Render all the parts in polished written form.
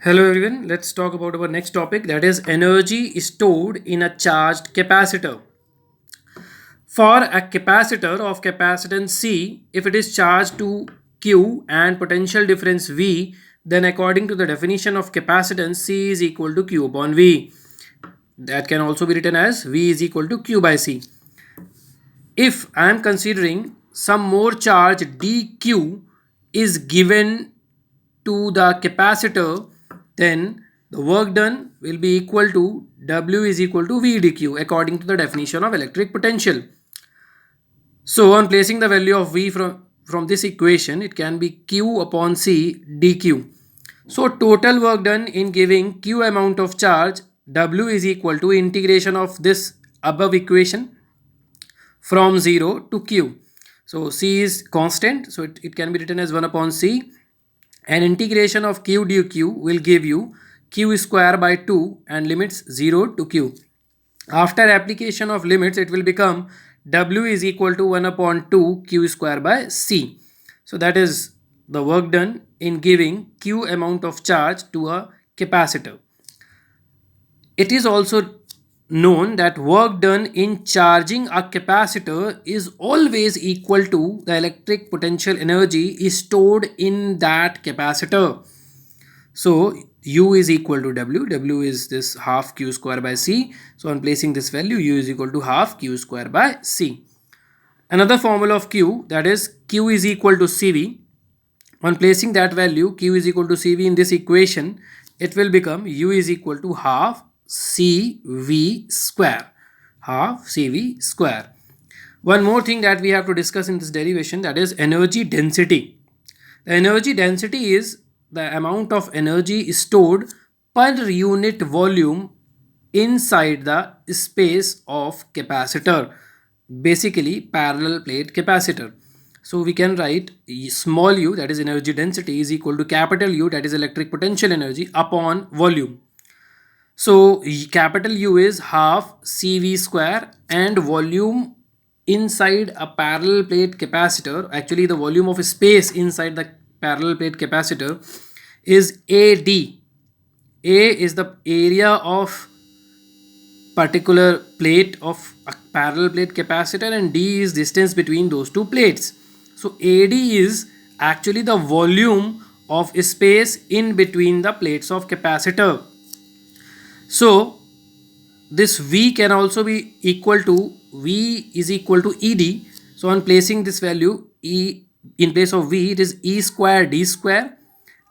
Hello everyone, let's talk about our next topic, that is energy stored in a charged capacitor. For a capacitor of capacitance C, if it is charged to Q and potential difference V, then according to the definition of capacitance, C is equal to Q upon V. That can also be written as V is equal to Q by C. If I am considering some more charge dq is given to the capacitor, then the work done will be equal to W is equal to V dq according to the definition of electric potential. So on placing the value of V from this equation, it can be Q upon C dq. So total work done in giving Q amount of charge, W is equal to integration of this above equation from 0 to Q. So C is constant, so it can be written as 1 upon C, and integration of Q dq will give you Q square by 2 and limits 0 to Q. After application of limits, it will become W is equal to 1 upon 2 Q square by C. So that is the work done in giving Q amount of charge to a capacitor. It is also known that work done in charging a capacitor is always equal to the electric potential energy stored in that capacitor. So U is equal to W. W is this half Q square by C. So on placing this value, U is equal to half Q square by C. Another formula of Q, that is Q is equal to CV. On placing that value, Q is equal to CV in this equation, it will become U is equal to half CV square. Half CV square. One more thing that we have to discuss in this derivation, that is energy density. The energy density is the amount of energy stored per unit volume inside the space of capacitor, basically parallel plate capacitor. So we can write small u, that is energy density, is equal to capital U, that is electric potential energy, upon volume. So capital U is half CV square, and volume inside a parallel plate capacitor, actually the volume of space inside the parallel plate capacitor, is AD. A is the area of particular plate of a parallel plate capacitor, and D is distance between those two plates. So AD is actually the volume of space in between the plates of capacitor. So this V can also be equal to V is equal to ED. So on placing this value, E in place of V, it is E square D square,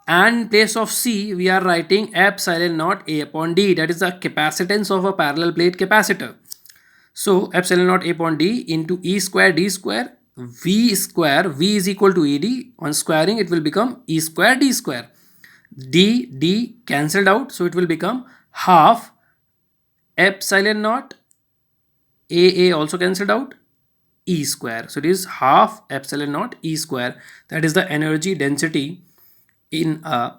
and in place of C we are writing epsilon naught A upon D, that is the capacitance of a parallel plate capacitor. So epsilon naught A upon D into E square D square, V square, V is equal to ED, on squaring it will become E square D square. D cancelled out, so it will become half epsilon naught A also cancelled out, E square. So it is half epsilon naught E square. That is the energy density in a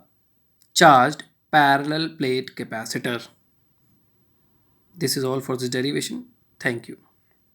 charged parallel plate capacitor. This is all for this derivation. Thank you.